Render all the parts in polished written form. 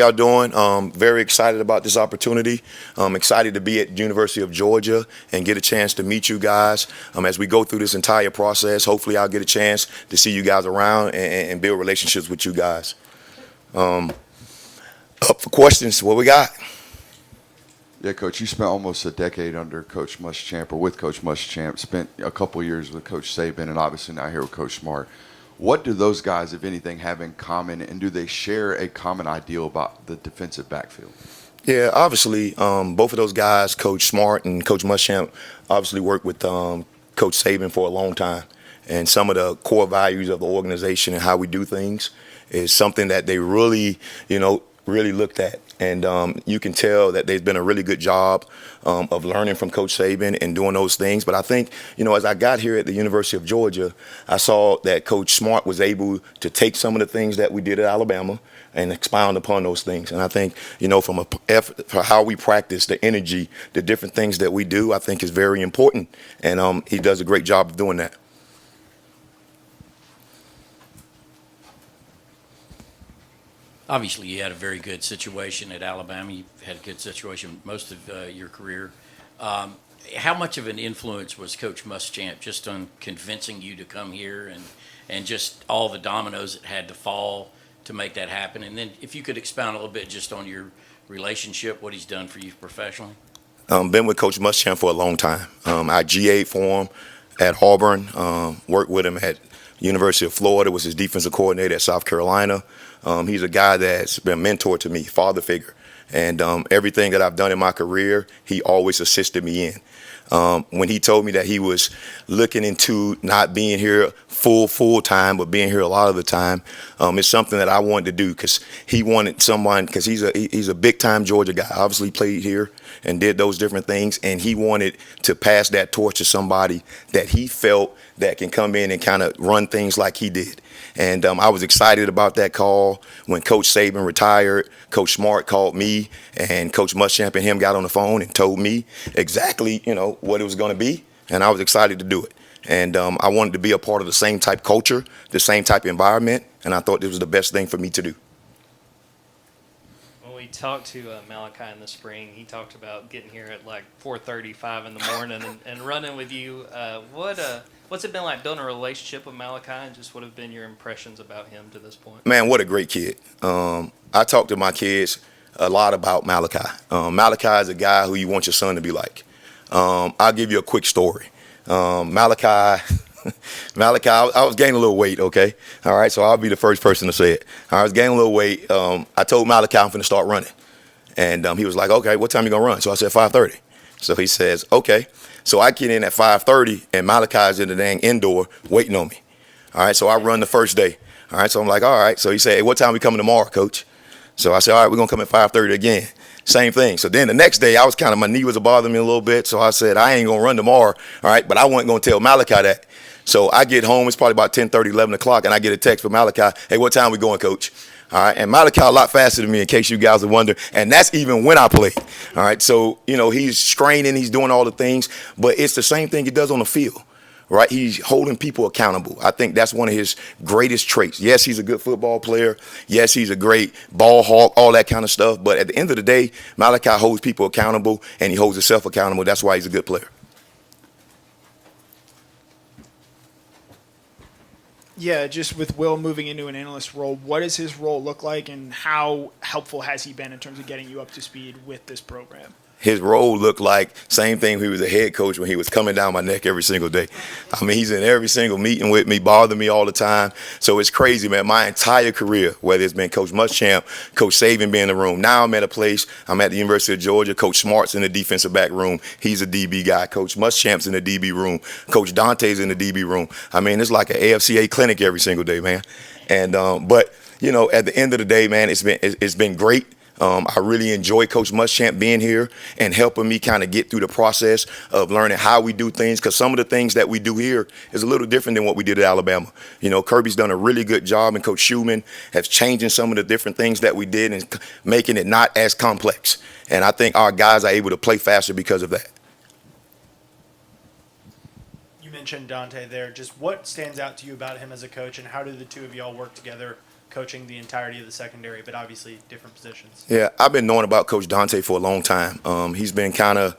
Y'all doing? Very excited about this opportunity. Excited to be at University of Georgia and get a chance to meet you guys as we go through this entire process. Hopefully, I'll get a chance to see you guys around and build relationships with you guys. Up for questions. What we got? Yeah, Coach, you spent almost a decade under Coach Muschamp or with Coach Muschamp, spent a couple years with Coach Saban, and obviously now here with Coach Smart. What do those guys, if anything, have in common, and do they share a common ideal about the defensive backfield? Yeah, obviously, both of those guys, Coach Smart and Coach Muschamp, obviously worked with Coach Saban for a long time. And some of the core values of the organization and how we do things is something that they really, really looked at. And you can tell that there's been a really good job of learning from Coach Saban and doing those things. But I think, as I got here at the University of Georgia, I saw that Coach Smart was able to take some of the things that we did at Alabama and expound upon those things. And I think, from for how we practice, the energy, the different things that we do, I think is very important. And he does a great job of doing that. Obviously, you had a very good situation at Alabama. You've had a good situation most of your career. How much of an influence was Coach Muschamp just on convincing you to come here and just all the dominoes that had to fall to make that happen? And then if you could expound a little bit just on your relationship, what he's done for you professionally. Been with Coach Muschamp for a long time. I GA'd for him at Auburn, worked with him at University of Florida, was his defensive coordinator at South Carolina. He's a guy that's been a mentor to me, father figure. And everything that I've done in my career, he always assisted me in. When he told me that he was looking into not being here full time, but being here a lot of the time, it's something that I wanted to do because he wanted someone, because he's a big time Georgia guy, obviously played here and did those different things, and he wanted to pass that torch to somebody that he felt that can come in and kind of run things like he did. And I was excited about that call when Coach Saban retired. Coach Smart called me, and Coach Muschamp and him got on the phone and told me exactly, what it was going to be, and I was excited to do it. And I wanted to be a part of the same type culture, the same type environment, and I thought this was the best thing for me to do. When we talked to Malaki in the spring, he talked about getting here at like 4:35 in the morning and running with you. What's it been like building a relationship with Malaki, and just what have been your impressions about him to this point? Man, what a great kid. I talk to my kids a lot about Malaki. Malaki is a guy who you want your son to be like. I'll give you a quick story. Malaki, I was gaining a little weight, okay? All right, so I'll be the first person to say it. I was gaining a little weight. I told Malaki I'm finna start running. And he was like, okay, what time you gonna run? So I said 5:30. So he says, okay. So I get in at 5:30, and Malachi's in the dang indoor waiting on me. All right, so I run the first day. All right, so I'm like, all right. So he said, hey, what time we coming tomorrow, Coach? So I said, all right, we're gonna come at 5:30 again. Same thing. So then the next day, I was my knee was bothering me a little bit. So I said, I ain't gonna run tomorrow. All right, but I wasn't gonna tell Malaki that. So I get home, it's probably about 10:30, 11 o'clock, and I get a text from Malaki, hey, what time we going, Coach? All right, and Malaki a lot faster than me, in case you guys are wondering, and that's even when I play. All right, so, he's straining, he's doing all the things, but it's the same thing he does on the field, right? He's holding people accountable. I think that's one of his greatest traits. Yes, he's a good football player. Yes, he's a great ball hawk, all that kind of stuff, but at the end of the day, Malaki holds people accountable, and he holds himself accountable. That's why he's a good player. Yeah, just with Will moving into an analyst role, what does his role look like, and how helpful has he been in terms of getting you up to speed with this program? His role looked like same thing when he was a head coach, when he was coming down my neck every single day. I mean, he's in every single meeting with me, bothering me all the time. So it's crazy, man. My entire career, whether it's been Coach Muschamp, Coach Saban being in the room. Now I'm at a place, I'm at the University of Georgia. Coach Smart's in the defensive back room. He's a DB guy. Coach Muschamp's in the DB room. Coach Donte's in the DB room. I mean, it's like an AFCA clinic every single day, man. And but at the end of the day, man, it's been great. I really enjoy Coach Muschamp being here and helping me kind of get through the process of learning how we do things, because some of the things that we do here is a little different than what we did at Alabama. Kirby's done a really good job, and Coach Schumann has changing some of the different things that we did and making it not as complex. And I think our guys are able to play faster because of that. You mentioned Donte there. Just what stands out to you about him as a coach, and how do the two of y'all work together coaching the entirety of the secondary, but obviously different positions. Yeah, I've been knowing about Coach Donte for a long time. He's been kind of,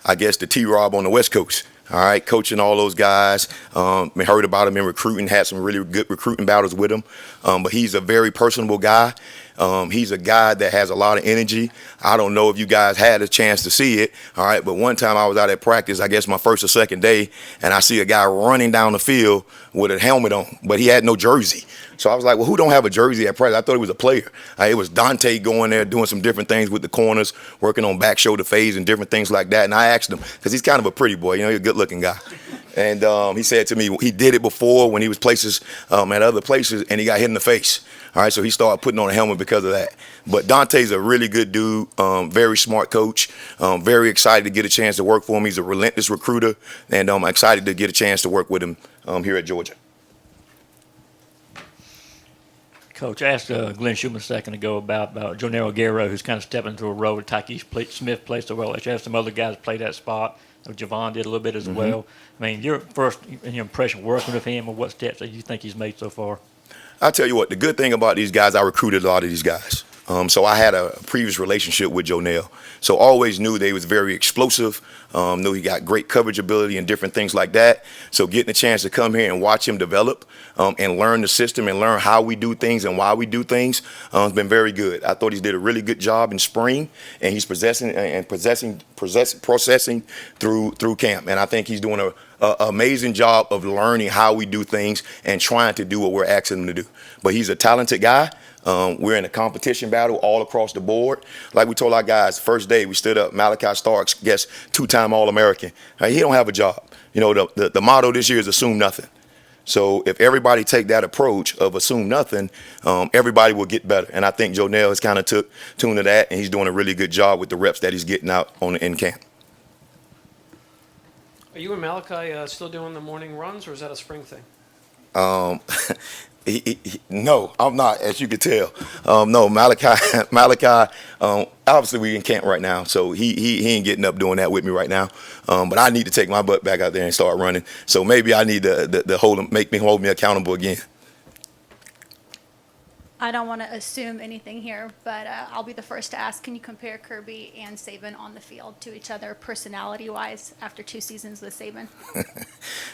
I guess, the TRob on the West Coast. All right, coaching all those guys. Heard about him in recruiting, had some really good recruiting battles with him. But he's a very personable guy. He's a guy that has a lot of energy. I don't know if you guys had a chance to see it, all right, but one time I was out at practice, I guess my first or second day, and I see a guy running down the field with a helmet on, but he had no jersey. So I was like, well, who don't have a jersey at practice? I thought he was a player. It was Donte going there doing some different things with the corners, working on back shoulder phase and different things like that. And I asked him, because he's kind of a pretty boy, he's a good-looking guy. And he said to me he did it before when he was places at other places, and he got hit in the face. All right, so he started putting on a helmet because of that. But Donte's a really good dude, very smart coach, very excited to get a chance to work for him. He's a relentless recruiter, and I'm excited to get a chance to work with him here at Georgia. Coach, I asked Glenn Schumann a second ago about Joenel Aguero, who's kind of stepping into a role that Tyke Smith played so well. You have some other guys play that spot. Javon did a little bit as well. I mean, your first impression working with him, or what steps that you think he's made so far? I'll tell you what, the good thing about these guys, I recruited a lot of these guys. So I had a previous relationship with Joenel. So always knew they was very explosive, knew he got great coverage ability and different things like that. So getting a chance to come here and watch him develop and learn the system and learn how we do things and why we do things has been very good. I thought he did a really good job in spring, and he's processing through camp. And I think he's doing an amazing job of learning how we do things and trying to do what we're asking him to do. But he's a talented guy. We're in a competition battle all across the board. Like we told our guys, first day we stood up, Malaki Starks, guess, 2-time All-American. He don't have a job. The motto this year is assume nothing. So if everybody take that approach of assume nothing, everybody will get better. And I think Joenel has kind of took tune to that, and he's doing a really good job with the reps that he's getting out in camp. Are you and Malaki still doing the morning runs, or is that a spring thing? No, I'm not, as you can tell. No, Malaki, obviously we in camp right now, so he ain't getting up doing that with me right now. But I need to take my butt back out there and start running. So maybe I need to hold me accountable again. I don't want to assume anything here, but I'll be the first to ask, can you compare Kirby and Saban on the field to each other personality-wise after 2 seasons with Saban?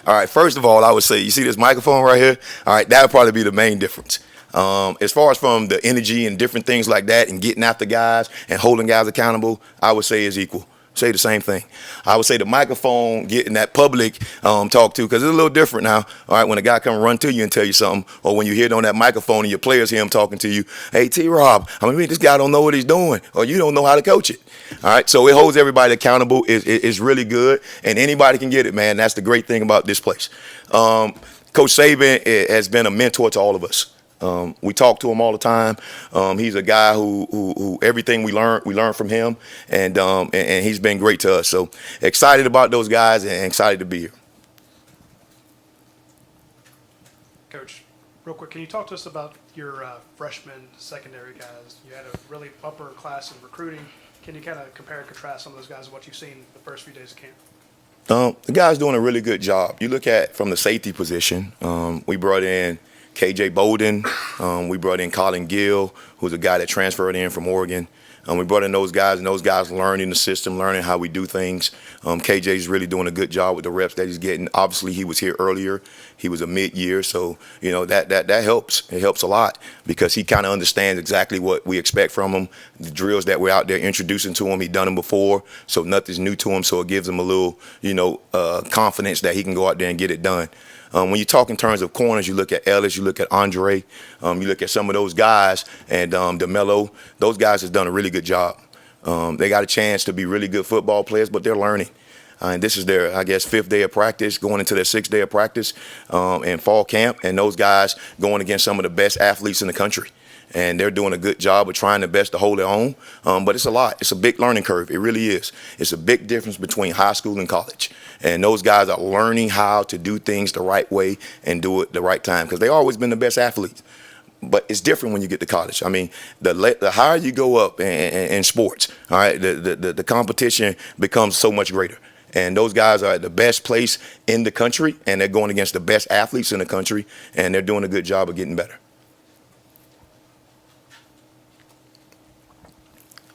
All right, first of all, I would say, you see this microphone right here? All right, that would probably be the main difference. As far as from the energy and different things like that and getting after guys and holding guys accountable, I would say is equal. Say the same thing. I would say the microphone, getting that public talk to, because it's a little different now. All right, when a guy come run to you and tell you something, or when you hear it on that microphone and your players hear him talking to you, hey, TRob, this guy don't know what he's doing, or you don't know how to coach it. All right, so it holds everybody accountable. It's really good, and anybody can get it, man. That's the great thing about this place. Coach Saban has been a mentor to all of us. We talk to him all the time. He's a guy who everything we learn from him, and he's been great to us. So excited about those guys and excited to be here. Coach, real quick, can you talk to us about your freshman secondary guys? You had a really upper class in recruiting. Can you kind of compare and contrast some of those guys and what you've seen the first few days of camp? The guy's doing a really good job. You look at from the safety position, we brought in KJ Bolden. We brought in Colin Gill, who's a guy that transferred in from Oregon. We brought in those guys, and those guys learning the system, learning how we do things. KJ's really doing a good job with the reps that he's getting. Obviously, he was here earlier. He was a mid-year, so that helps. It helps a lot because he kind of understands exactly what we expect from him. The drills that we're out there introducing to him, he's done them before, so nothing's new to him. So it gives him a little, confidence that he can go out there and get it done. When you talk in terms of corners, you look at Ellis, you look at Andre, you look at some of those guys, and DeMello, those guys have done a really good job. They got a chance to be really good football players, but they're learning. And this is their, 5th day of practice, going into their 6th day of practice in fall camp, and those guys going against some of the best athletes in the country. And they're doing a good job of trying their best to hold their own. But it's a lot. It's a big learning curve. It really is. It's a big difference between high school and college. And those guys are learning how to do things the right way and do it the right time because they've always been the best athletes. But it's different when you get to college. The higher you go up in sports, all right, the competition becomes so much greater. And those guys are at the best place in the country, and they're going against the best athletes in the country, and they're doing a good job of getting better.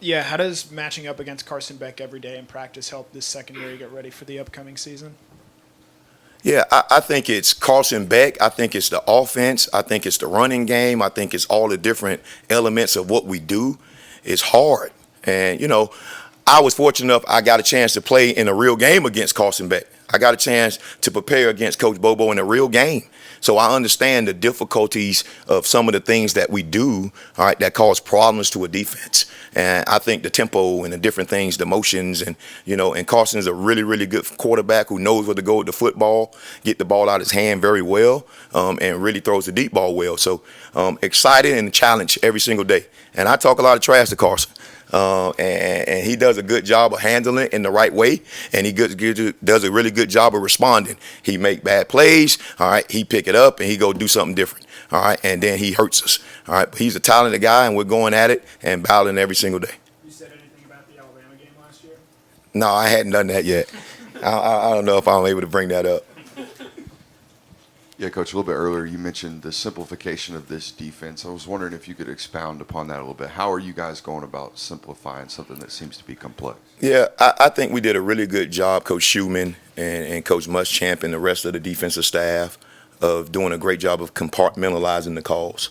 Yeah, how does matching up against Carson Beck every day in practice help this secondary get ready for the upcoming season? Yeah, I think it's Carson Beck. I think it's the offense. I think it's the running game. I think it's all the different elements of what we do. It's hard. And, I was fortunate enough I got a chance to play in a real game against Carson Beck. I got a chance to prepare against Coach Bobo in a real game. So I understand the difficulties of some of the things that we do, all right, that cause problems to a defense. And I think the tempo and the different things, the motions, and and Carson is a really, really good quarterback who knows where to go with the football, get the ball out of his hand very well, and really throws the deep ball well. So excited and challenged every single day. And I talk a lot of trash to Carson. And he does a good job of handling it in the right way, and he does a really good job of responding. He make bad plays, all right, he pick it up, and he go do something different, all right, and then he hurts us, all right. But he's a talented guy, and we're going at it and battling every single day. You said anything about the Alabama game last year? No, I hadn't done that yet. I don't know if I'm able to bring that up. Yeah, Coach, a little bit earlier you mentioned the simplification of this defense. I was wondering if you could expound upon that a little bit. How are you guys going about simplifying something that seems to be complex? Yeah, I think we did a really good job, Coach Schumann and Coach Muschamp and the rest of the defensive staff, of doing a great job of compartmentalizing the calls.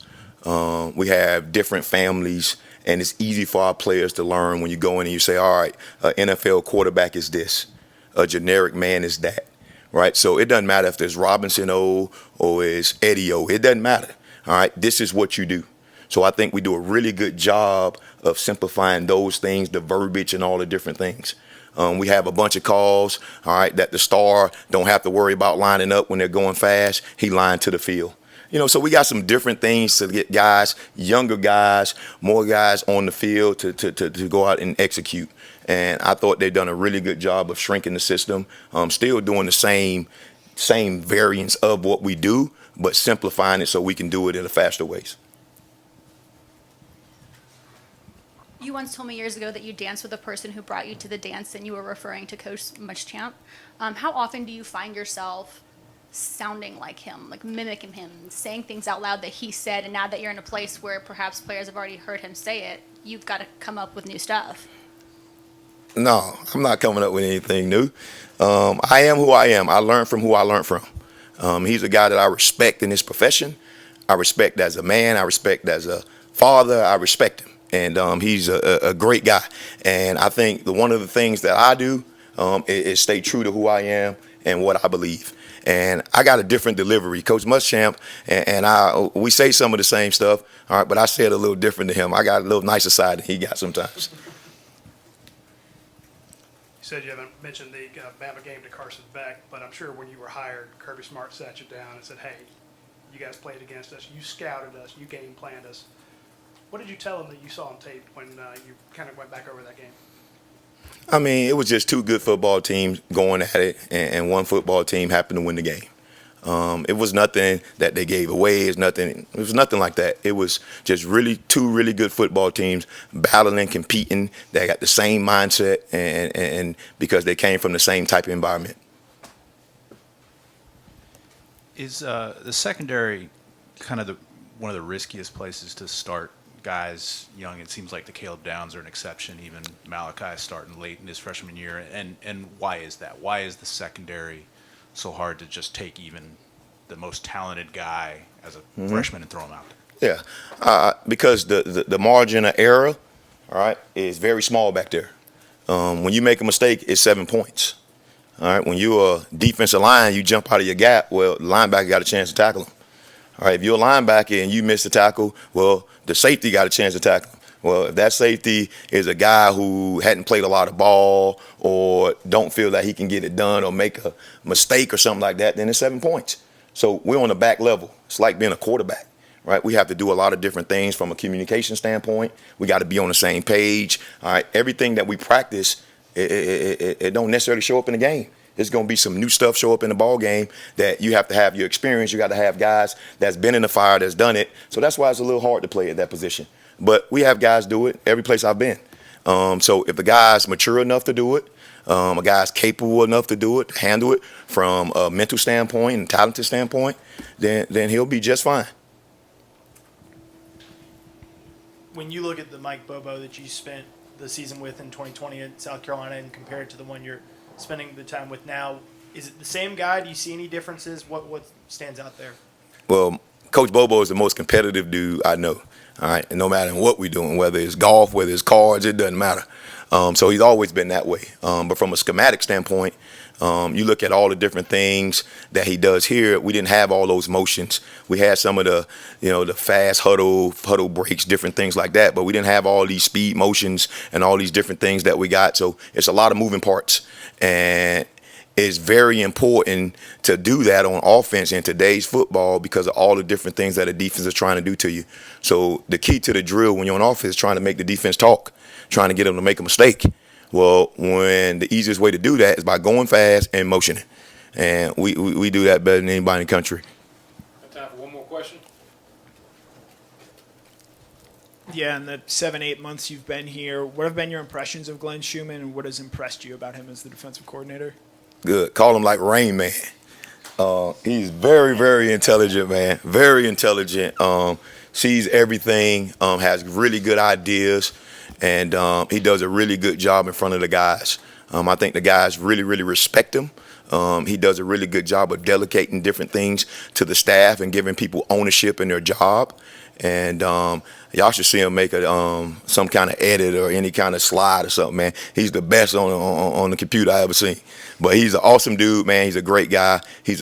We have different families, and it's easy for our players to learn when you go in and you say, all right, an NFL quarterback is this, a generic man is that. Right, so it doesn't matter if there's Robinson O or it's Eddie O. It doesn't matter. All right, this is what you do. So I think we do a really good job of simplifying those things, the verbiage and all the different things. We have a bunch of calls, all right, that the star don't have to worry about lining up when they're going fast. He lined to the field. So we got some different things to get guys, younger guys, more guys on the field to go out and execute. And I thought they've done a really good job of shrinking the system, still doing the same variants of what we do, but simplifying it so we can do it in a faster ways. You once told me years ago that you danced with a person who brought you to the dance, and you were referring to Coach Muschamp. How often do you find yourself sounding like him, like mimicking him, saying things out loud that he said, and now that you're in a place where perhaps players have already heard him say it, you've got to come up with new stuff? No, I'm not coming up with anything new. I am who I am. I learned from who I learned from. He's a guy that I respect in his profession. I respect as a man. I respect as a father. I respect him. And he's a great guy. And I think one of the things that I do is stay true to who I am and what I believe. And I got a different delivery. Coach Muschamp and we say some of the same stuff, all right, but I say it a little different to him. I got a little nicer side than he got sometimes. You said you haven't mentioned the Bama game to Carson Beck, but I'm sure when you were hired, Kirby Smart sat you down and said, hey, you guys played against us, you scouted us, you game planned us. What did you tell him that you saw on tape when you kind of went back over that game? I mean, it was just two good football teams going at it, and one football team happened to win the game. It was nothing that they gave away. It was nothing like that. It was just two really good football teams battling, competing. They got the same mindset, and because they came from the same type of environment. Is the secondary kind of one of the riskiest places to start guys young? It seems like the Caleb Downs are an exception. Even Malaki starting late in his freshman year. And why is that? Why is the secondary so hard to just take even the most talented guy as a freshman and throw him out there? Yeah, because the margin of error, all right, is very small back there. When you make a mistake, it's 7 points. All right, when you're a defensive line, you jump out of your gap, well, the linebacker got a chance to tackle him. All right, if you're a linebacker and you miss the tackle, well, the safety got a chance to tackle him. Well, if that safety is a guy who hadn't played a lot of ball or don't feel that he can get it done or make a mistake or something like that, then it's 7 points. So we're on the back level. It's like being a quarterback, right? We have to do a lot of different things from a communication standpoint. We got to be on the same page. All right, everything that we practice, it don't necessarily show up in the game. There's going to be some new stuff show up in the ball game that you have to have your experience. You got to have guys that's been in the fire, that's done it. So that's why it's a little hard to play at that position. But we have guys do it every place I've been. So if the guy's mature enough to do it, a guy's capable enough to do it, to handle it from a mental standpoint and talented standpoint, then he'll be just fine. When you look at the Mike Bobo that you spent the season with in 2020 at South Carolina and compare it to the one you're spending the time with now? Is it the same guy? Do you see any differences? What stands out there? Well, Coach Bobo is the most competitive dude I know. All right, and no matter what we're doing, whether it's golf, whether it's cards, it doesn't matter. So he's always been that way. But from a schematic standpoint, you look at all the different things that he does here. We didn't have all those motions. We had some of the, the fast huddle breaks, different things like that. But we didn't have all these speed motions and all these different things that we got. So it's a lot of moving parts, and it's very important to do that on offense in today's football because of all the different things that the defense is trying to do to you. So the key to the drill when you're on offense is trying to make the defense talk, trying to get them to make a mistake. Well, when the easiest way to do that is by going fast and motioning. And we do that better than anybody in the country. Time for one more question. Yeah, in the 7-8 months you've been here, what have been your impressions of Glenn Schumann, and what has impressed you about him as the defensive coordinator? Good. Call him like Rain Man. He's very, very intelligent, man. Very intelligent. Sees everything. Has really good ideas, and he does a really good job in front of the guys. I think the guys really, really respect him. He does a really good job of delegating different things to the staff and giving people ownership in their job. And y'all should see him make some kind of edit or any kind of slide or something, man. He's the best on the computer I ever seen. But he's an awesome dude, man. He's a great guy. He's